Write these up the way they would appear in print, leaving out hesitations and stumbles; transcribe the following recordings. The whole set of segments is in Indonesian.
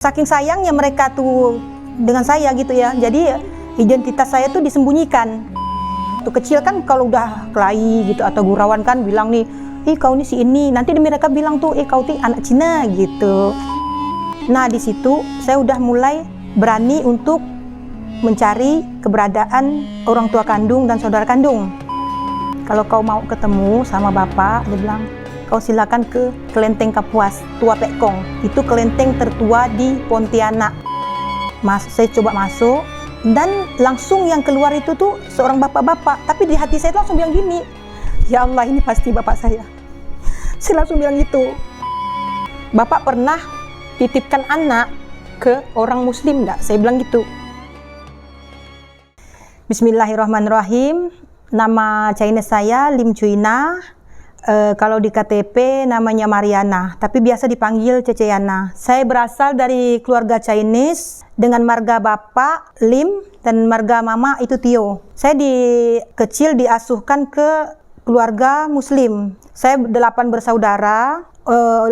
Saking sayangnya mereka tuh dengan saya gitu ya, jadi identitas saya tuh disembunyikan. Tuh kecil kan kalau udah kelahi gitu atau gurauan kan bilang nih, ih kau ini si ini, nanti mereka bilang tuh, kau tuh anak Cina gitu. Nah di situ saya udah mulai berani untuk mencari keberadaan orang tua kandung dan saudara kandung. Kalau kau mau ketemu sama bapak, dia bilang, kau silakan ke Kelenteng Kapuas, Tua Pekong. Itu kelenteng tertua di Pontianak. Saya coba masuk, dan langsung yang keluar itu tuh seorang bapak-bapak. Tapi di hati saya langsung bilang gini, ya Allah ini pasti bapak saya. Saya langsung bilang gitu. Bapak pernah titipkan anak ke orang muslim enggak? Saya bilang gitu. Bismillahirrahmanirrahim. Nama Chinese saya Lim Cuina. Kalau di KTP namanya Mariana, tapi biasa dipanggil Ceceana. Saya berasal dari keluarga Chinese dengan marga bapak Lim dan marga mama itu Tio. Saya kecil diasuhkan ke keluarga Muslim. Saya 8 bersaudara.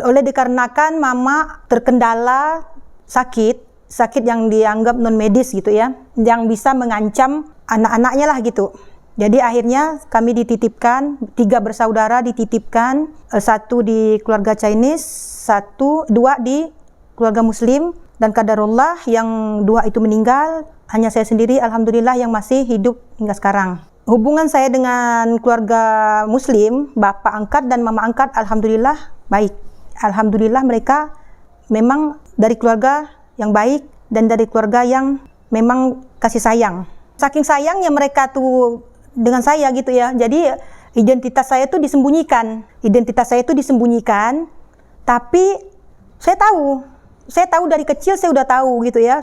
Oleh dikarenakan mama terkendala sakit yang dianggap non medis gitu ya, yang bisa mengancam anak-anaknya lah gitu. Jadi akhirnya kami dititipkan, 3 bersaudara dititipkan, 1 di keluarga Chinese, 2 di keluarga Muslim, dan qadarullah yang 2 itu meninggal, hanya saya sendiri alhamdulillah yang masih hidup hingga sekarang. Hubungan saya dengan keluarga Muslim, bapak angkat dan mama angkat alhamdulillah baik. Alhamdulillah mereka memang dari keluarga yang baik dan dari keluarga yang memang kasih sayang. Saking sayangnya mereka tuh dengan saya gitu ya, jadi identitas saya tuh disembunyikan. Tapi saya tahu dari kecil saya udah tahu gitu ya,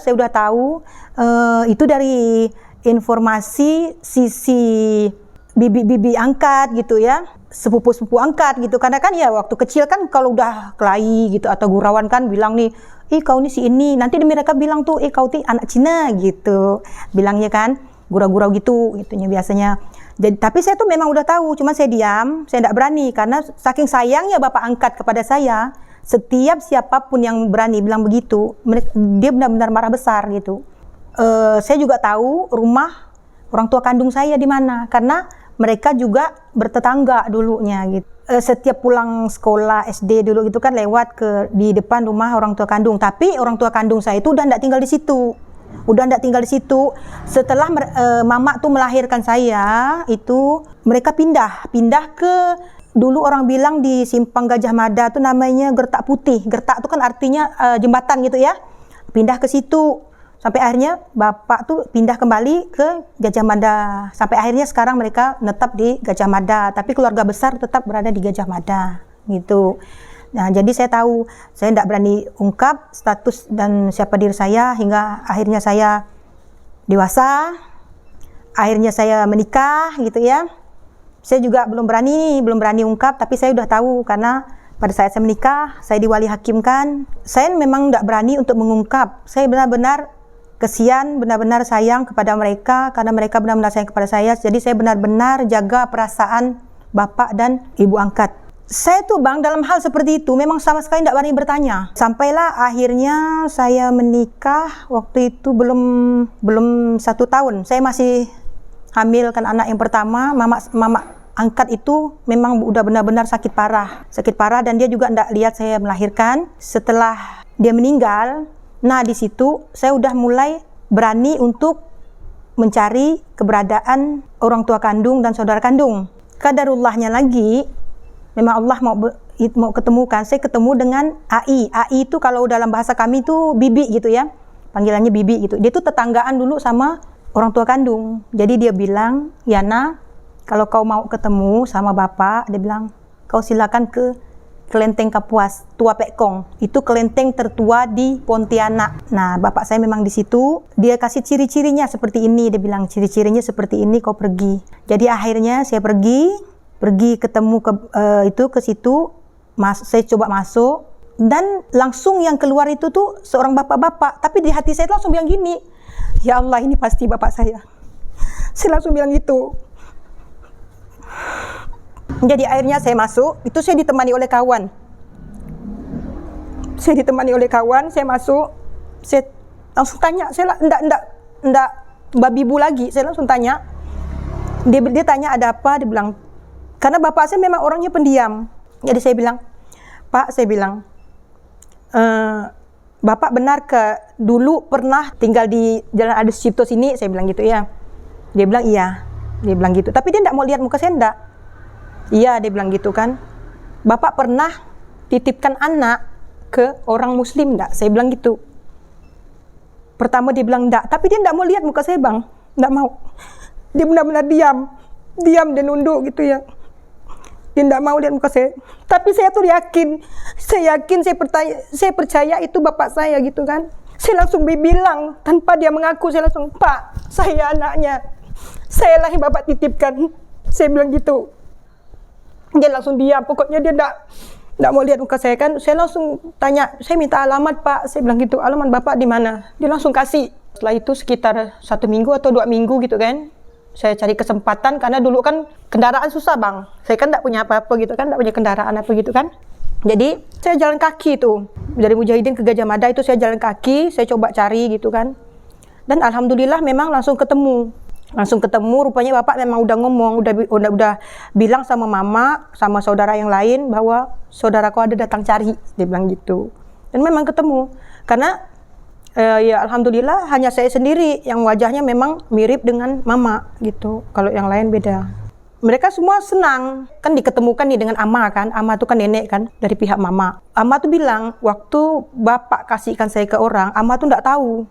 itu dari informasi sisi bibi angkat gitu ya, sepupu angkat gitu. Karena kan ya waktu kecil kan kalau udah kelahi gitu atau gurauan kan bilang nih, ih kau ini si ini, nanti mereka bilang tuh, kau tuh anak Cina gitu, bilangnya kan. Gurau-gurau gitunya biasanya. Jadi, tapi saya tuh memang udah tahu, cuma saya diam, saya tidak berani karena saking sayangnya bapak angkat kepada saya. Setiap siapapun yang berani bilang begitu, dia benar-benar marah besar gitu. Saya juga tahu rumah orang tua kandung saya di mana, karena mereka juga bertetangga dulunya gitu. Setiap pulang sekolah SD dulu itu kan lewat di depan rumah orang tua kandung. Tapi orang tua kandung saya itu udah tidak tinggal di situ. Setelah mama tuh melahirkan saya, itu mereka pindah ke, dulu orang bilang di Simpang Gajah Mada tuh namanya Gertak Putih. Gertak itu kan artinya jembatan gitu ya. Pindah ke situ sampai akhirnya bapak tuh pindah kembali ke Gajah Mada. Sampai akhirnya sekarang mereka netap di Gajah Mada, tapi keluarga besar tetap berada di Gajah Mada gitu. Nah, jadi saya tahu, saya tidak berani ungkap status dan siapa diri saya hingga akhirnya saya dewasa, akhirnya saya menikah gitu ya. Saya juga belum berani ungkap, tapi saya udah tahu karena pada saat saya menikah, saya diwali hakimkan. Saya memang tidak berani untuk mengungkap. Saya benar-benar kesian, benar-benar sayang kepada mereka karena mereka benar-benar sayang kepada saya. Jadi saya benar-benar jaga perasaan bapak dan ibu angkat. Saya tuh bang dalam hal seperti itu memang sama sekali tidak berani bertanya. Sampailah akhirnya saya menikah, waktu itu belum 1 tahun. Saya masih hamilkan anak yang pertama. Mama angkat itu memang udah benar-benar sakit parah dan dia juga tidak lihat saya melahirkan. Setelah dia meninggal, nah di situ saya udah mulai berani untuk mencari keberadaan orang tua kandung dan saudara kandung. Qadarullahnya lagi, memang Allah mau ketemukan. Saya ketemu dengan AI. AI itu kalau dalam bahasa kami itu bibi gitu ya. Panggilannya bibi gitu. Dia tuh tetanggaan dulu sama orang tua kandung. Jadi dia bilang, Yana, kalau kau mau ketemu sama bapak, dia bilang, kau silakan ke Kelenteng Kapuas, Tua Pekong. Itu kelenteng tertua di Pontianak. Nah, bapak saya memang di situ. Dia kasih ciri-cirinya seperti ini. Dia bilang, ciri-cirinya seperti ini, kau pergi. Jadi akhirnya saya pergi ketemu ke situ, saya coba masuk, dan langsung yang keluar itu tuh seorang bapak-bapak. Tapi di hati saya langsung bilang gini, ya Allah ini pasti bapak saya. Saya langsung bilang gitu. Jadi akhirnya saya masuk, itu saya ditemani oleh kawan. Saya masuk, Saya langsung tanya, saya enggak babi bu lagi, saya langsung tanya. Dia tanya ada apa, dia bilang, karena bapak saya memang orangnya pendiam. Jadi saya bilang, Pak, saya bilang, Bapak benar ke dulu pernah tinggal di Jalan Adi Sucipto sini? Saya bilang gitu ya. Dia bilang iya. Dia bilang gitu. Tapi dia enggak mau lihat muka saya, enggak. Iya, dia bilang gitu kan. Bapak pernah titipkan anak ke orang muslim enggak? Saya bilang gitu. Pertama dia bilang enggak, tapi dia enggak mau lihat muka saya, Bang. Enggak mau. Dia benar-benar diam dan nunduk gitu ya. Dia enggak mau lihat muka saya. Tapi saya tuh yakin, saya percaya itu bapak saya gitu kan. Saya langsung bilang, tanpa dia mengaku, saya langsung, Pak, saya anaknya. Saya lah yang bapak titipkan. Saya bilang gitu. Dia langsung diam, pokoknya dia enggak mau lihat muka saya kan. Saya langsung tanya, saya minta alamat Pak. Saya bilang gitu, alamat bapak di mana? Dia langsung kasih. Setelah itu sekitar 1 minggu atau 2 minggu gitu kan. Saya cari kesempatan, karena dulu kan kendaraan susah, Bang. Saya kan enggak punya apa-apa gitu kan, enggak punya kendaraan apa gitu kan. Jadi saya jalan kaki tuh. Dari Mujahidin ke Gajah Mada itu saya jalan kaki, saya coba cari gitu kan. Dan alhamdulillah memang langsung ketemu. Rupanya bapak memang udah ngomong, udah bilang sama mama, sama saudara yang lain bahwa saudaraku ada datang cari, dia bilang gitu. Dan memang ketemu. Karena ya alhamdulillah hanya saya sendiri yang wajahnya memang mirip dengan mama gitu. Kalau yang lain beda. Mereka semua senang kan diketemukan nih dengan ama kan. Ama itu kan nenek kan dari pihak mama. Ama tuh bilang waktu bapak kasihkan saya ke orang, ama tuh enggak tahu.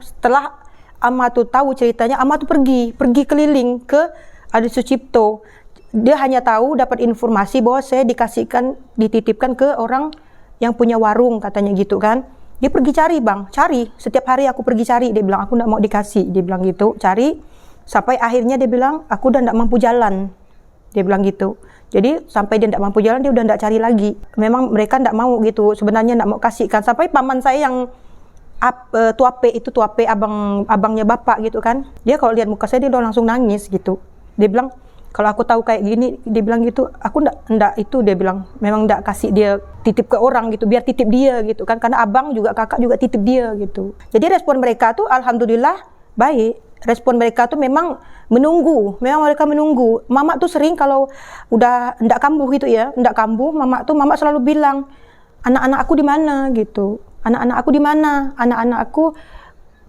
Setelah ama tuh tahu ceritanya, ama tuh pergi keliling ke Adi Sucipto. Dia hanya tahu dapat informasi bahwa saya dititipkan ke orang yang punya warung katanya gitu kan. Dia pergi cari, Bang, cari. Setiap hari aku pergi cari, dia bilang aku enggak mau dikasih. Dia bilang gitu, cari. Sampai akhirnya dia bilang, aku udah enggak mampu jalan. Dia bilang gitu. Jadi sampai dia enggak mampu jalan, dia udah enggak cari lagi. Memang mereka enggak mau gitu, sebenarnya enggak mau kasihkan. Sampai paman saya yang tuape abangnya bapak gitu kan. Dia kalau lihat muka saya, dia udah langsung nangis gitu. Dia bilang, kalau aku tahu kayak gini, dia bilang gitu, aku enggak itu, dia bilang, memang enggak kasih dia titip ke orang gitu, biar titip dia gitu kan, karena abang juga kakak juga titip dia gitu. Jadi respon mereka tuh alhamdulillah baik. Respon mereka tuh memang mereka menunggu. Mama tuh sering kalau udah enggak kambuh gitu ya, mama selalu bilang, anak-anak aku di mana gitu. Anak-anak aku di mana? Anak-anak aku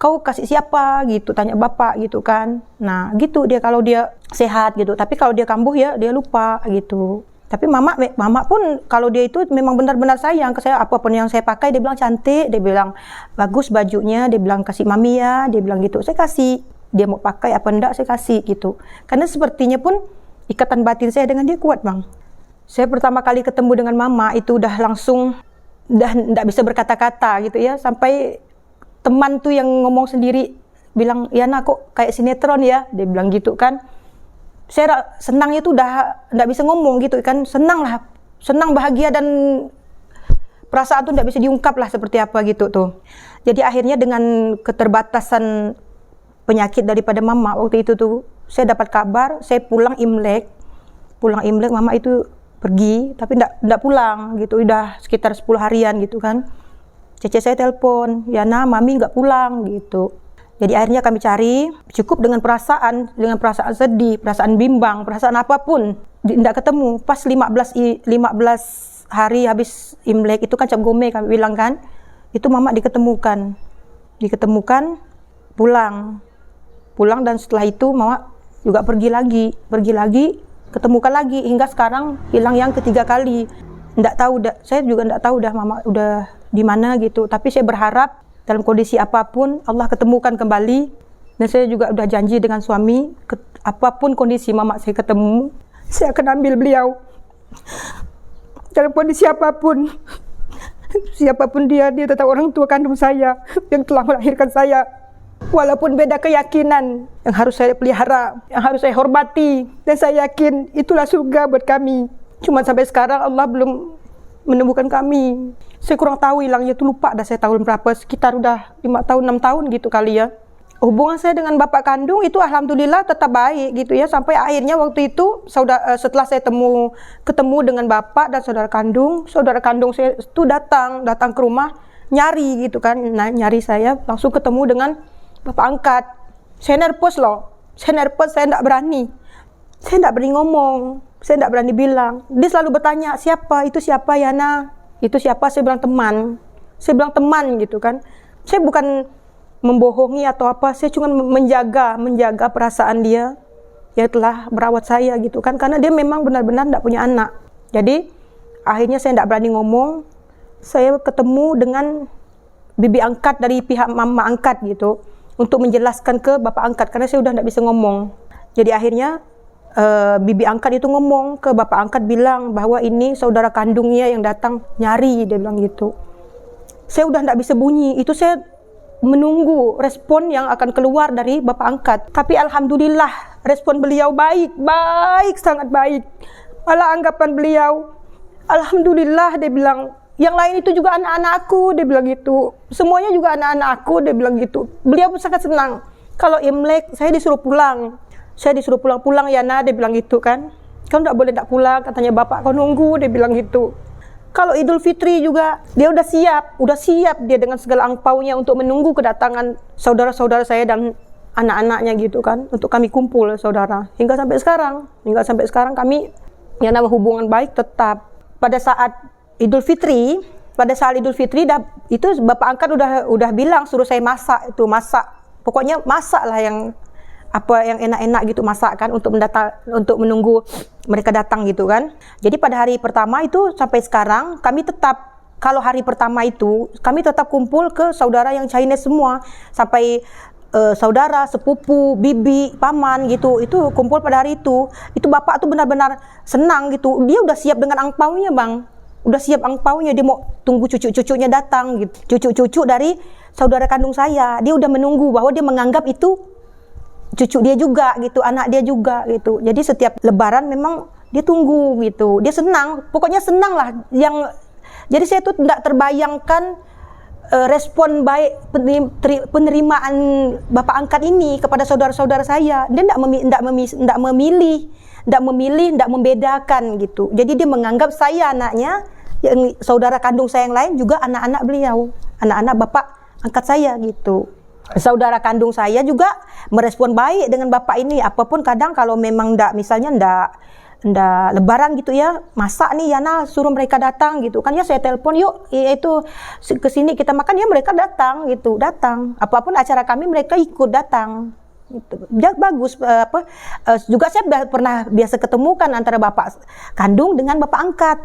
kau kasih siapa gitu, tanya bapak gitu kan. Nah gitu dia kalau dia sehat gitu, tapi kalau dia kambuh ya dia lupa gitu. Tapi mama pun kalau dia itu memang benar-benar sayang ke saya, apapun yang saya pakai dia bilang cantik, dia bilang bagus bajunya, dia bilang kasih mami ya, dia bilang gitu. Saya kasih, dia mau pakai apa enggak saya kasih gitu. Karena sepertinya pun ikatan batin saya dengan dia kuat, Bang. Saya pertama kali ketemu dengan mama itu udah langsung enggak bisa berkata-kata gitu ya, sampai teman tuh yang ngomong sendiri bilang, ya nak kok kayak sinetron ya, dia bilang gitu kan. Saya senangnya tuh udah enggak bisa ngomong gitu kan, senang bahagia dan perasaan tuh enggak bisa diungkap lah seperti apa gitu tuh. Jadi akhirnya dengan keterbatasan penyakit daripada mama waktu itu tuh, saya dapat kabar, saya pulang Imlek mama itu pergi, tapi enggak pulang gitu, udah sekitar 10 harian gitu kan. Cece saya telepon, ya nah mami nggak pulang gitu. Jadi akhirnya kami cari, cukup dengan perasaan sedih, perasaan bimbang, perasaan apapun, tidak ketemu. Pas 15 hari habis Imlek itu kan Cap Gome kami bilang kan, itu mama diketemukan, pulang dan setelah itu mama juga pergi lagi, ketemukan lagi hingga sekarang hilang yang ketiga kali. Saya juga enggak tahu mama udah di mana gitu, tapi saya berharap dalam kondisi apapun Allah ketemukan kembali. Dan saya juga udah janji dengan suami, apapun kondisi mama saya ketemu, saya akan ambil beliau dalam kondisi apapun. Siapapun dia tetap orang tua kandung saya yang telah melahirkan saya. Walaupun beda keyakinan, yang harus saya pelihara, yang harus saya hormati, dan saya yakin itulah surga buat kami. Cuma sampai sekarang Allah belum menemukan kami. Saya kurang tahu hilangnya itu, lupa dah saya tahun berapa, sekitar udah 5 tahun 6 tahun gitu kali ya. Hubungan saya dengan bapak kandung itu alhamdulillah tetap baik gitu ya, sampai akhirnya waktu itu setelah saya ketemu dengan bapak dan saudara kandung saya itu datang ke rumah nyari gitu kan, nyari saya, langsung ketemu dengan bapak angkat. Saya nervous loh, saya nggak berani. Saya nggak berani ngomong, saya nggak berani bilang. Dia selalu bertanya, siapa? Itu siapa Yana? Itu siapa? Saya bilang teman. Saya bilang teman gitu kan. Saya bukan membohongi atau apa, saya cuma menjaga perasaan dia yang telah merawat saya gitu kan. Karena dia memang benar-benar nggak punya anak. Jadi akhirnya saya nggak berani ngomong. Saya ketemu dengan bibi angkat dari pihak mama angkat gitu untuk menjelaskan ke bapak angkat karena saya udah nggak bisa ngomong. Jadi akhirnya bibi angkat itu ngomong ke bapak angkat, bilang bahwa ini saudara kandungnya yang datang nyari, dia bilang gitu. Saya udah nggak bisa bunyi, itu saya menunggu respon yang akan keluar dari bapak angkat. Tapi alhamdulillah respon beliau baik, sangat baik. Malah anggapan beliau, alhamdulillah, dia bilang, yang lain itu juga anak-anakku, dia bilang gitu. Semuanya juga anak-anakku, dia bilang gitu. Beliau pun sangat senang. Kalau Imlek, saya disuruh pulang. Saya disuruh pulang Yana, dia bilang gitu kan. Kau tidak boleh tak pulang, katanya bapak kau nunggu, dia bilang gitu. Kalau Idul Fitri juga, dia udah siap dia dengan segala angpaunya untuk menunggu kedatangan saudara-saudara saya dan anak-anaknya gitu kan. Untuk kami kumpul saudara. Hingga sampai sekarang kami yang nama hubungan baik tetap. Pada saat Idul Fitri itu bapak angkat udah bilang suruh saya masak. Pokoknya masak lah yang enak-enak gitu, masak kan untuk menunggu mereka datang gitu kan. Jadi pada hari pertama itu sampai sekarang kami tetap, kalau hari pertama itu kami tetap kumpul ke saudara yang Chinese semua, sampai saudara, sepupu, bibi, paman gitu, itu kumpul pada hari itu. Itu bapak tuh benar-benar senang gitu. Dia udah siap dengan angpaunya bang. Udah siap angpaunya, dia mau tunggu cucu-cucunya datang gitu. Cucu-cucu dari saudara kandung saya, dia udah menunggu bahwa dia menganggap itu cucu dia juga gitu, anak dia juga gitu. Jadi setiap lebaran memang dia tunggu gitu. Dia senang, pokoknya senang lah. Jadi saya tuh tidak terbayangkan respon baik penerimaan bapak angkat ini kepada saudara-saudara saya. Dia tidak memilih, tidak membedakan gitu. Jadi dia menganggap saya anaknya, yang saudara kandung saya yang lain juga anak-anak beliau, anak-anak bapak angkat saya gitu. Saudara kandung saya juga merespon baik dengan bapak ini. Apapun kadang kalau memang misalnya ndak lebaran gitu ya, masak nih Yana, suruh mereka datang gitu kan ya, saya telepon yuk itu kesini kita makan ya, mereka datang gitu, apapun acara kami mereka ikut datang gitu. Bagus. Juga saya pernah biasa ketemukan antara bapak kandung dengan bapak angkat.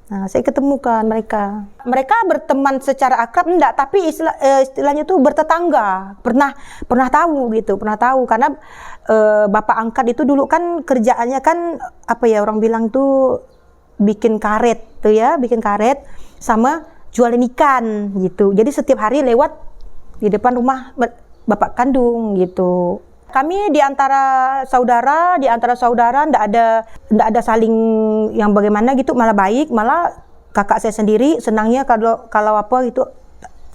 Nah, saya ketemukan mereka berteman secara akrab enggak, tapi istilahnya tuh bertetangga, pernah tahu karena bapak angkat itu dulu kan kerjaannya kan orang bilang tuh bikin karet sama jualan ikan gitu. Jadi setiap hari lewat di depan rumah bapak kandung gitu. Kami di antara saudara ndak ada saling yang bagaimana gitu, malah baik. Malah kakak saya sendiri senangnya kalau apa itu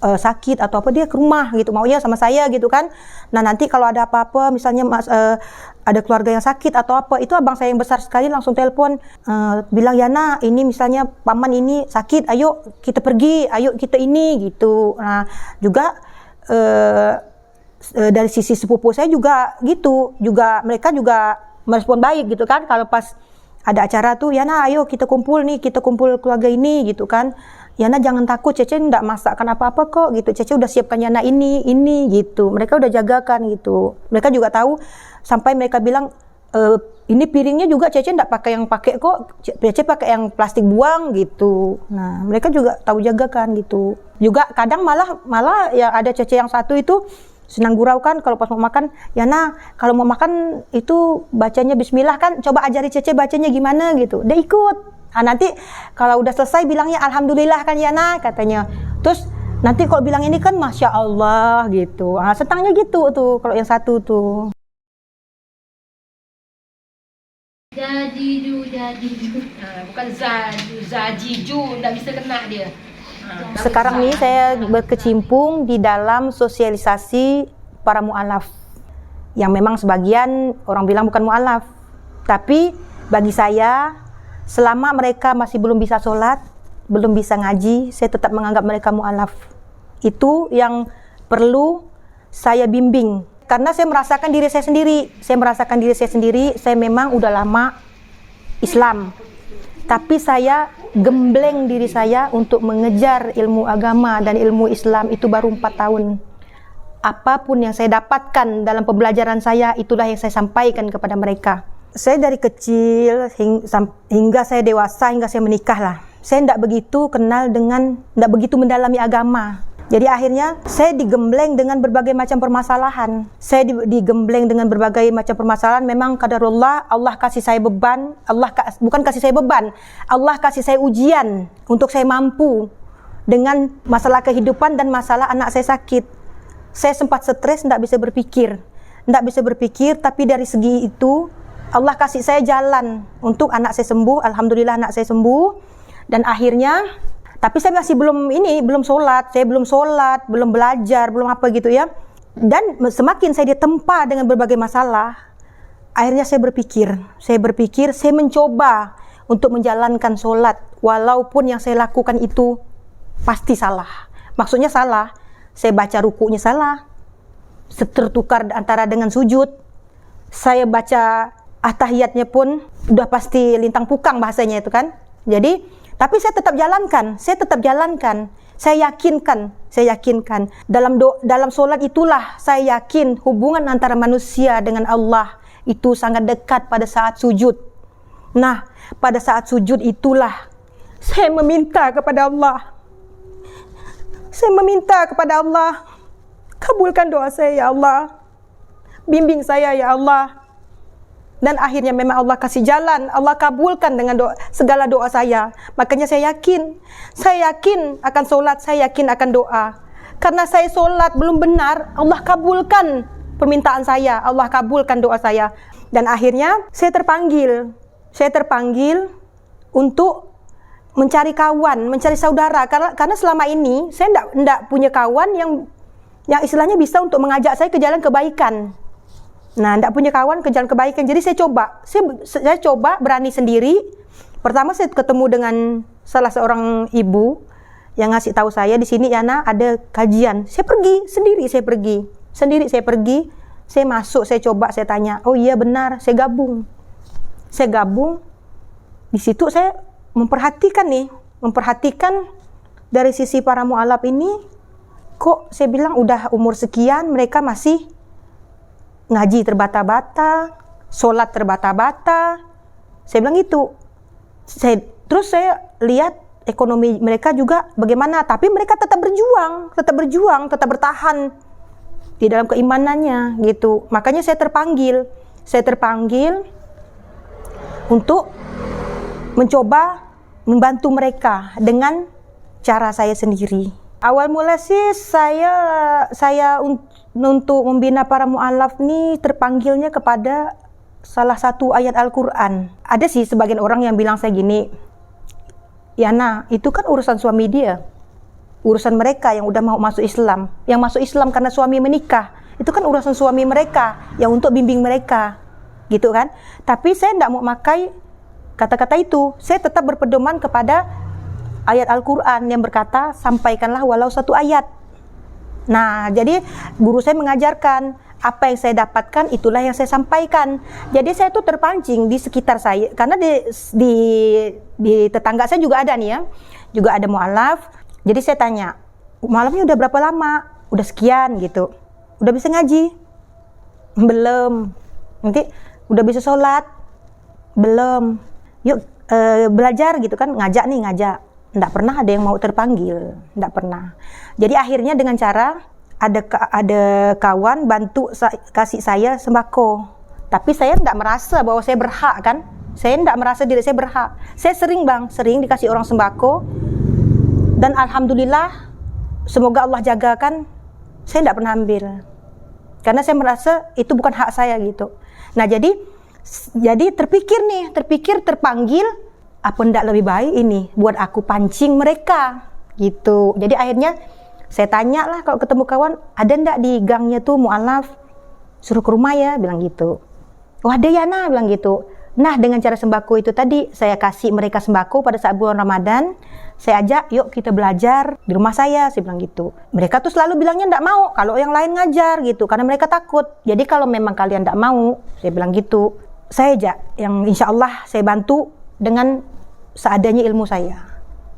sakit atau apa dia ke rumah gitu, maunya sama saya gitu kan. Nah nanti kalau ada apa-apa misalnya ada keluarga yang sakit atau apa, itu abang saya yang besar sekali langsung telepon bilang, Yana ini misalnya paman ini sakit, ayo kita pergi, ayo kita ini gitu. Nah juga dari sisi sepupu saya juga gitu, mereka juga merespon baik gitu kan. Kalau pas ada acara tuh, Yana ayo kita kumpul keluarga ini gitu kan. Yana jangan takut, Cece enggak masakkan apa-apa kok gitu, Cece udah siapkan Yana ini gitu. Mereka udah jagakan gitu. Mereka juga tahu, sampai mereka bilang ini piringnya juga Cece enggak pakai kok, Cece pakai yang plastik buang gitu. Nah mereka juga tahu jagakan gitu. Juga kadang malah ya ada Cece yang satu itu senang gurau kan, kalau pas mau makan, Yana kalau mau makan itu bacanya bismillah kan, coba ajari Cece bacanya gimana gitu. Dia ikut. Nah, nanti kalau udah selesai bilangnya alhamdulillah kan Yana katanya. Terus nanti kalau bilang ini kan masya Allah gitu. Nah, senangnya gitu tuh kalau yang satu tuh. Bukan Zajiju, nggak bisa kena dia. Sekarang ini saya berkecimpung di dalam sosialisasi para mu'alaf, yang memang sebagian orang bilang bukan mu'alaf, tapi bagi saya selama mereka masih belum bisa sholat, belum bisa ngaji, saya tetap menganggap mereka mu'alaf. Itu yang perlu saya bimbing. Karena saya merasakan diri saya sendiri. Saya memang udah lama Islam. Tapi saya gembleng diri saya untuk mengejar ilmu agama dan ilmu Islam itu baru 4 tahun. Apapun yang saya dapatkan dalam pembelajaran saya, itulah yang saya sampaikan kepada mereka. Saya dari kecil hingga saya dewasa, hingga saya menikah lah, saya tidak begitu mendalami agama. Jadi akhirnya saya digembleng dengan berbagai macam permasalahan. Digembleng dengan berbagai macam permasalahan. Memang qadarullah, Allah kasih saya beban. Bukan kasih saya beban, Allah kasih saya ujian untuk saya mampu dengan masalah kehidupan dan masalah anak saya sakit. Saya sempat stres, tidak bisa berpikir. Tapi dari segi itu Allah kasih saya jalan untuk anak saya sembuh. Alhamdulillah anak saya sembuh. Dan akhirnya, tapi saya masih belum sholat, belum belajar, belum apa gitu ya. Dan semakin saya ditempa dengan berbagai masalah, akhirnya saya berpikir, saya mencoba untuk menjalankan sholat, walaupun yang saya lakukan itu pasti salah. Maksudnya salah, saya baca rukunya salah, tertukar antara dengan sujud, saya baca atahiyatnya pun udah pasti lintang pukang bahasanya itu kan. Jadi tapi saya tetap jalankan. Saya yakinkan dalam sholat itulah saya yakin hubungan antara manusia dengan Allah itu sangat dekat pada saat sujud. Nah, pada saat sujud itulah saya meminta kepada Allah. Kabulkan doa saya ya Allah. Bimbing saya ya Allah. Dan akhirnya memang Allah kasih jalan, Allah kabulkan dengan segala doa saya. Makanya saya yakin akan sholat, saya yakin akan doa. Karena saya sholat belum benar, Allah kabulkan permintaan saya, Allah kabulkan doa saya. Dan akhirnya saya terpanggil untuk mencari kawan, mencari saudara. Karena selama ini saya tidak punya kawan yang istilahnya bisa untuk mengajak saya ke jalan kebaikan. Nah, tidak punya kawan ke jalan kebaikan. Jadi saya coba berani sendiri. Pertama saya ketemu dengan salah seorang ibu yang ngasih tahu saya di sini Yana ada kajian. Saya pergi. Saya masuk, saya coba, saya tanya. Oh iya benar, saya gabung. Di situ saya memperhatikan dari sisi para mu'alaf ini. Kok saya bilang udah umur sekian mereka masih ngaji terbata-bata, sholat terbata-bata. Saya bilang itu. Terus saya lihat ekonomi mereka juga bagaimana. Tapi mereka tetap berjuang, tetap bertahan di dalam keimanannya gitu. Makanya saya terpanggil untuk mencoba membantu mereka dengan cara saya sendiri. Awal mula sih saya untuk membina para mu'alaf nih terpanggilnya kepada salah satu ayat Al-Quran. Ada sih sebagian orang yang bilang saya gini, Yana, itu kan urusan suami dia, urusan mereka yang udah mau masuk Islam, yang masuk Islam karena suami menikah, itu kan urusan suami mereka yang untuk bimbing mereka, gitu kan. Tapi saya tidak mau pakai kata-kata itu. Saya tetap berpedoman kepada ayat Al-Quran yang berkata, sampaikanlah walau satu ayat. Nah, jadi guru saya mengajarkan, apa yang saya dapatkan itulah yang saya sampaikan. Jadi saya tuh terpancing di sekitar saya, karena di tetangga saya juga ada nih ya, juga ada mu'alaf. Jadi saya tanya, mu'alafnya udah berapa lama? Udah sekian gitu. Udah bisa ngaji? Belum. Nanti udah bisa sholat? Belum. Yuk belajar gitu kan, ngajak. Tidak pernah ada yang mau terpanggil, tidak pernah. Jadi akhirnya dengan cara ada kawan bantu kasih saya sembako. Tapi saya tidak merasa bahwa saya berhak kan. Saya tidak merasa diri saya berhak. Saya sering dikasih orang sembako. Dan alhamdulillah, semoga Allah jagakan, saya tidak pernah ambil. Karena saya merasa itu bukan hak saya gitu. Nah jadi terpikir terpanggil, apa ndak lebih baik ini buat aku pancing mereka gitu. Jadi akhirnya saya tanya lah kalau ketemu kawan, ada ndak di gangnya tuh mu'alaf, suruh ke rumah ya, bilang gitu. Oh ada ya nah, bilang gitu. Nah, dengan cara sembako itu tadi, saya kasih mereka sembako pada saat bulan Ramadan. Saya ajak, yuk kita belajar di rumah saya bilang gitu. Mereka tuh selalu bilangnya enggak mau, kalau yang lain ngajar gitu, karena mereka takut. Jadi kalau memang kalian enggak mau, saya bilang gitu, saya ajak, yang insya Allah saya bantu dengan seadanya ilmu saya.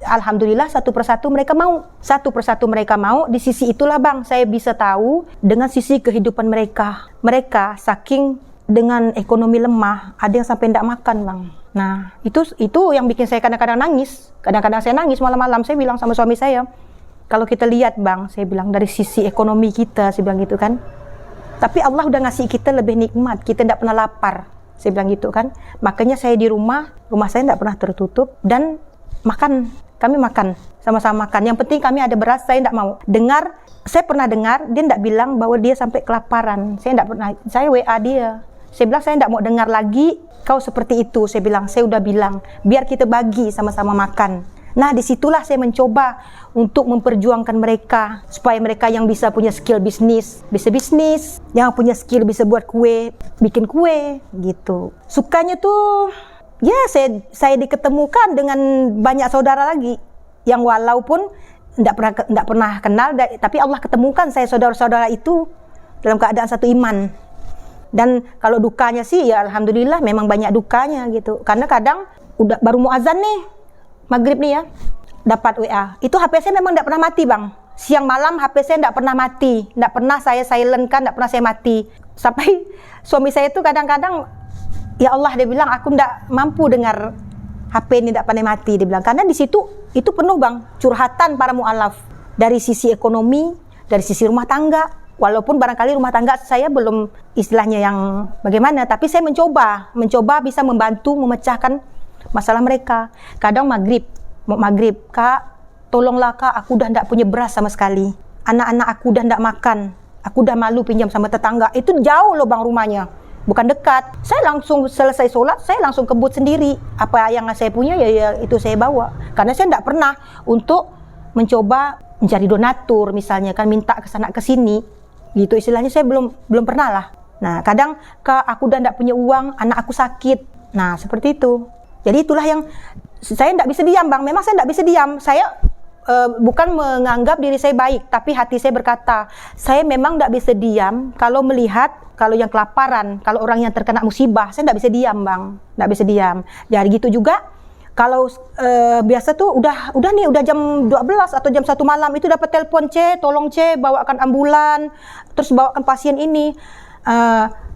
Alhamdulillah satu persatu mereka mau. Satu persatu mereka mau. Di sisi itulah bang, saya bisa tahu dengan sisi kehidupan mereka. Mereka saking dengan ekonomi lemah, ada yang sampai tidak makan bang. Nah itu yang bikin saya kadang-kadang nangis. Kadang-kadang saya nangis malam-malam. Saya bilang sama suami saya, kalau kita lihat bang, saya bilang dari sisi ekonomi kita, saya bilang gitu kan. Tapi Allah udah ngasih kita lebih nikmat. Kita tidak pernah lapar, saya bilang gitu kan. Makanya saya di rumah saya tidak pernah tertutup dan makan. Kami makan, sama-sama makan. Yang penting kami ada beras, saya tidak mau. Saya pernah dengar, dia tidak bilang bahwa dia sampai kelaparan. Saya tidak pernah, saya WA dia. Saya bilang, saya tidak mau dengar lagi kau seperti itu. Saya bilang, saya udah bilang, biar kita bagi sama-sama makan. Nah, disitulah saya mencoba untuk memperjuangkan mereka. Supaya mereka yang bisa punya skill bisnis, bisa bisnis. Yang punya skill bisa buat kue, bikin kue, gitu. Sukanya tuh, ya saya diketemukan dengan banyak saudara lagi yang walaupun tidak pernah kenal, tapi Allah ketemukan saya saudara-saudara itu dalam keadaan satu iman. Dan kalau dukanya sih ya alhamdulillah memang banyak dukanya gitu. Karena kadang udah baru mau azan nih, maghrib nih ya, dapat WA. Itu HP saya memang tidak pernah mati bang. Siang malam HP saya tidak pernah mati, tidak pernah saya silent kan, tidak pernah saya mati. Sampai suami saya itu kadang-kadang, ya Allah dia bilang aku tidak mampu dengar HP ini tidak pandai mati, dia bilang. Karena di situ itu penuh bang curhatan para mu'alaf dari sisi ekonomi, dari sisi rumah tangga. Walaupun barangkali rumah tangga saya belum istilahnya yang bagaimana, tapi saya mencoba bisa membantu memecahkan masalah mereka. Kadang maghrib, kak tolonglah kak, aku udah tidak punya beras sama sekali. Anak-anak aku udah tidak makan, aku udah malu pinjam sama tetangga. Itu jauh loh bang rumahnya. Bukan dekat. Saya langsung selesai sholat, saya langsung kebut sendiri. Apa yang saya punya ya itu saya bawa. Karena saya tidak pernah untuk mencoba mencari donatur misalnya kan, minta ke sana ke sini. Gitu istilahnya saya belum pernah lah. Nah kadang kak aku udah tidak punya uang, anak aku sakit. Nah seperti itu. Jadi itulah yang saya tidak bisa diam bang. Memang saya tidak bisa diam. Saya bukan menganggap diri saya baik, tapi hati saya berkata, saya memang tidak bisa diam kalau melihat kalau yang kelaparan, kalau orang yang terkena musibah, saya tidak bisa diam bang, tidak bisa diam. Jadi gitu juga kalau biasa tuh udah jam 12 atau jam 1 malam itu dapat telepon, tolong bawakan ambulan, terus bawakan pasien ini.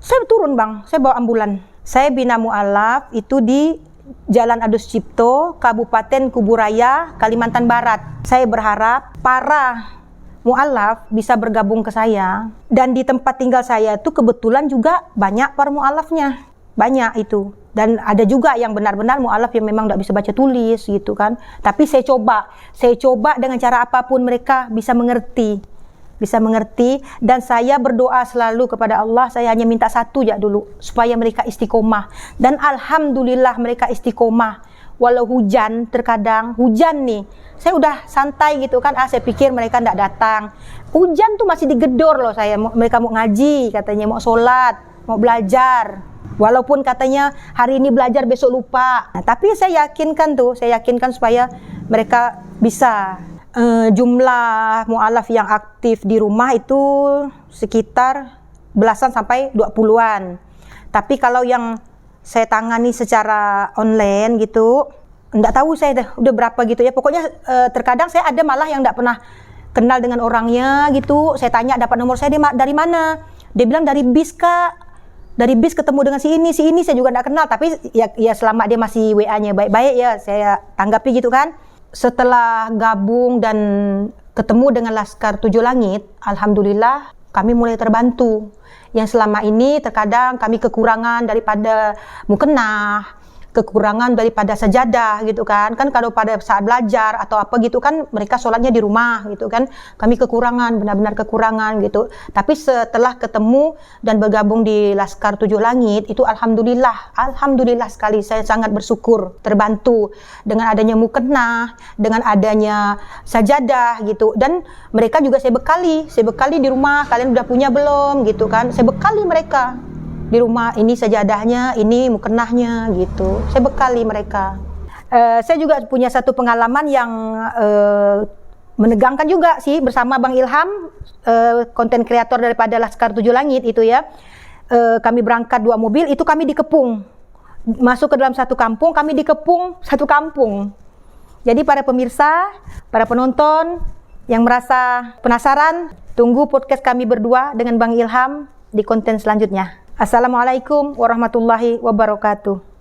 Saya turun bang, saya bawa ambulan. Saya bina mu'alaf itu di Jalan Adus Cipto, Kabupaten Kuburaya, Kalimantan Barat. Saya berharap para mu'alaf bisa bergabung ke saya. Dan di tempat tinggal saya itu kebetulan juga banyak para mu'alafnya. Banyak itu. Dan ada juga yang benar-benar mu'alaf yang memang tidak bisa baca tulis gitu kan. Tapi saya coba dengan cara apapun mereka bisa mengerti. Dan saya berdoa selalu kepada Allah. Saya hanya minta satu ya dulu, supaya mereka istiqomah. Dan alhamdulillah mereka istiqomah. Walau hujan, terkadang hujan nih, saya udah santai gitu kan. Saya pikir mereka tidak datang. Hujan tuh masih digedor loh saya. Mereka mau ngaji katanya, mau sholat, mau belajar. Walaupun katanya hari ini belajar besok lupa. Nah, tapi saya yakinkan supaya mereka bisa. Jumlah mu'alaf yang aktif di rumah itu sekitar belasan sampai 20-an. Tapi kalau yang saya tangani secara online gitu, enggak tahu saya udah berapa gitu ya. Pokoknya terkadang saya ada malah yang enggak pernah kenal dengan orangnya gitu. Saya tanya dapat nomor saya dari mana? Dia bilang dari bis kak. Dari bis ketemu dengan si ini saya juga enggak kenal. Tapi ya selama dia masih WA-nya baik-baik ya saya tanggapi gitu kan. Setelah gabung dan ketemu dengan Laskar Tujuh Langit, alhamdulillah kami mulai terbantu. Yang selama ini terkadang kami kekurangan daripada mukenah, kekurangan daripada sajadah gitu kan. Kan kalau pada saat belajar atau apa gitu kan mereka sholatnya di rumah gitu kan. Kami kekurangan, benar-benar kekurangan gitu. Tapi setelah ketemu dan bergabung di Laskar Tujuh Langit itu alhamdulillah sekali saya sangat bersyukur terbantu dengan adanya mukenah, dengan adanya sajadah gitu. Dan mereka juga saya bekali di rumah, kalian udah punya belum gitu kan. Saya bekali mereka di rumah, ini sajadahnya, ini mukenahnya gitu. Saya bekali mereka. Saya juga punya satu pengalaman yang menegangkan juga sih, bersama Bang Ilham, konten kreator daripada Laskar Tujuh Langit itu ya. Kami berangkat 2 mobil, itu kami dikepung. Masuk ke dalam satu kampung, kami dikepung satu kampung. Jadi para pemirsa, para penonton yang merasa penasaran, tunggu podcast kami berdua dengan Bang Ilham di konten selanjutnya. Assalamualaikum warahmatullahi wabarakatuh.